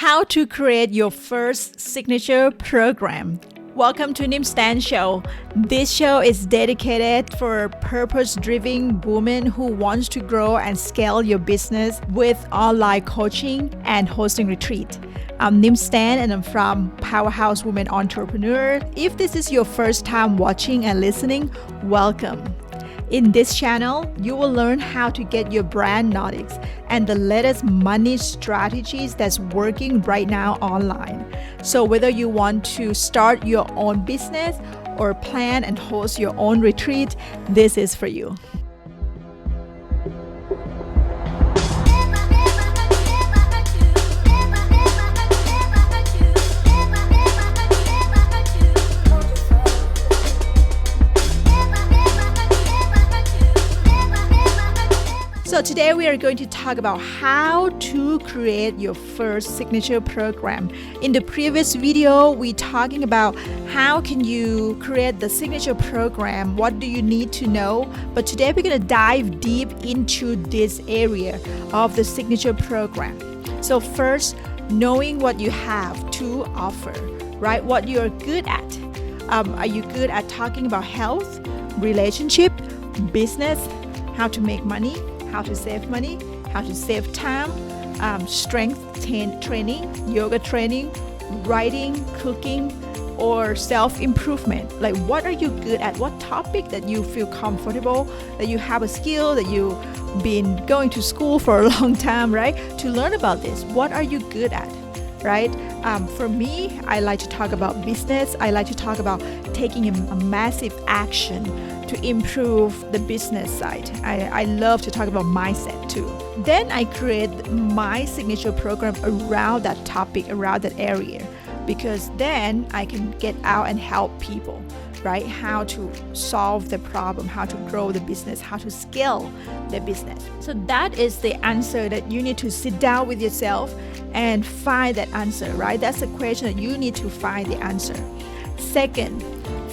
How to create your first signature program. Welcome to Nim Stan Show. This show is dedicated for purpose-driven women who wants to grow and scale your business with online coaching and hosting retreat. I'm Nim Stan and I'm from Powerhouse Women Entrepreneur. If this is your first time watching and listening, welcome. In this channel, you will learn how to get your brand noticed and the latest money strategies that's working right now online. So whether you want to start your own business or plan and host your own retreat, this is for you. So today we are going to talk about how to create your first signature program. In the previous video, we talking about how can you create the signature program, what do you need to know, but today we're going to dive deep into this area of the signature program. So first, knowing what you have to offer, right? What you're good at. Are you good at talking about health, relationship, business, how to make money, how to save money, how to save time, strength training, yoga training, writing, cooking, or self-improvement? Like, what are you good at? What topic that you feel comfortable, that you have a skill, that you've been going to school for a long time, right? To learn about this, what are you good at, right? For me, I like to talk about business. I like to talk about taking a massive action to improve the business side. I love to talk about mindset too. Then I create my signature program around that topic, around that area, because then I can get out and help people, right? How to solve the problem, how to grow the business, how to scale the business. So that is the answer that you need to sit down with yourself and find that answer, right? That's the question that you need to find the answer. Second,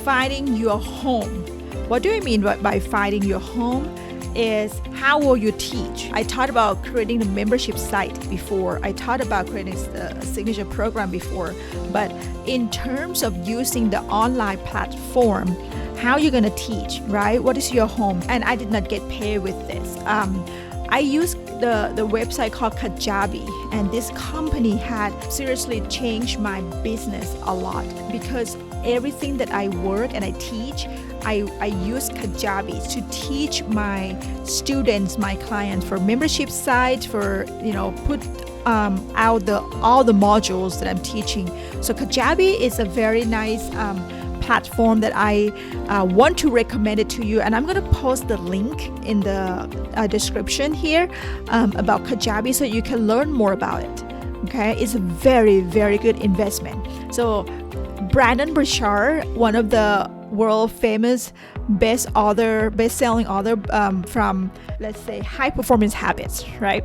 finding your home. What do I mean by finding your home is how will you teach? I talked about creating the membership site before. I talked about creating a signature program before. But in terms of using the online platform, how you're going to teach, right? What is your home? And I did not get paid with this. I used the website called Kajabi, and this company had seriously changed my business a lot because everything that I work and I teach, I use Kajabi to teach my students, my clients for membership sites, for put out all the modules that I'm teaching. So Kajabi is a very nice platform that I want to recommend it to you, and I'm going to post the link in the description here about Kajabi so you can learn more about it. Okay, it's a very, very good investment. So Brendon Burchard, one of the world famous best-selling author from, let's say, High Performance Habits, right?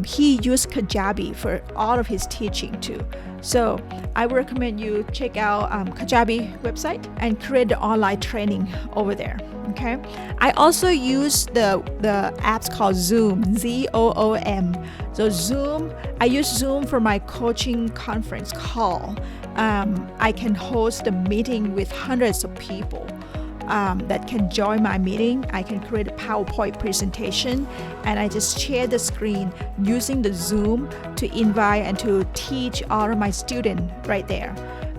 He used Kajabi for all of his teaching too. So I would recommend you check out Kajabi website and create the online training over there. Okay. I also use the apps called Zoom, Zoom. So Zoom, I use Zoom for my coaching conference call. I can host a meeting with hundreds of people that can join my meeting. I can create a PowerPoint presentation, and I just share the screen using the Zoom to invite and to teach all of my students right there.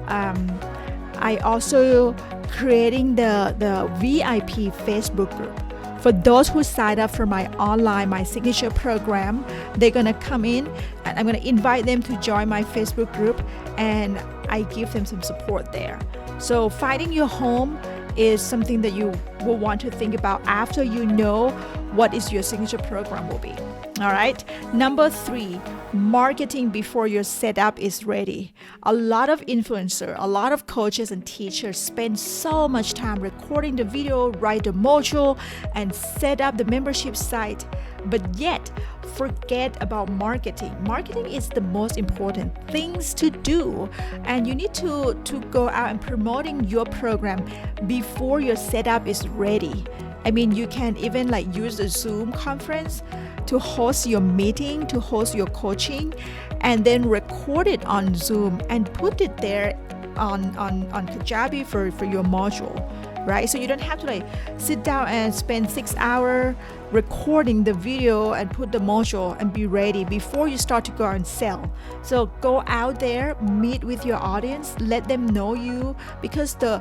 I also creating the VIP Facebook group. For those who sign up for my signature program, they're going to come in and I'm going to invite them to join my Facebook group, and I give them some support there. So finding your home is something that you will want to think about after you know what is your signature program will be. All right. Number 3, marketing before your setup is ready. A lot of influencers, a lot of coaches and teachers spend so much time recording the video, write the module, and set up the membership site, but yet forget about marketing. Marketing is the most important things to do, and you need to go out and promoting your program before your setup is ready. I mean, you can even use the Zoom conference to host your meeting, to host your coaching, and then record it on Zoom and put it there on Kajabi for your module, right? So you don't have to like sit down and spend 6 hours recording the video and put the module and be ready before you start to go and sell. So go out there, meet with your audience, let them know you, because the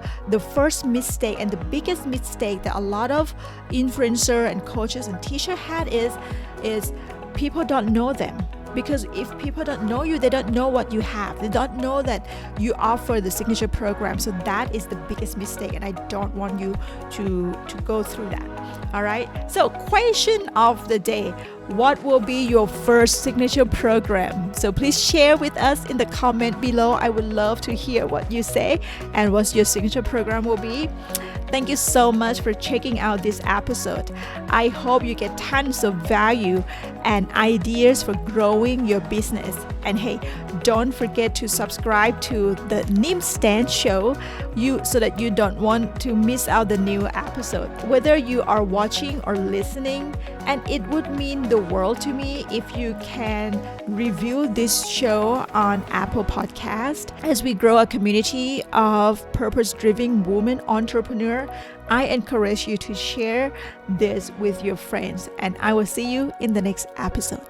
first mistake and the biggest mistake that a lot of influencers and coaches and teachers had is people don't know them. Because if people don't know you, they don't know what you have. They don't know that you offer the signature program. So that is the biggest mistake, and I don't want you to go through that. All right. So question of the day: what will be your first signature program? So please share with us in the comment below. I would love to hear what you say and what your signature program will be. Thank you so much for checking out this episode. I hope you get tons of value and ideas for growing your business. And hey, don't forget to subscribe to the Nim Stan Show so that you don't want to miss out the new episode. Whether you are watching or listening, and it would mean the world to me if you can review this show on Apple Podcast. As we grow a community of purpose-driven women entrepreneurs, I encourage you to share this with your friends, and I will see you in the next episode.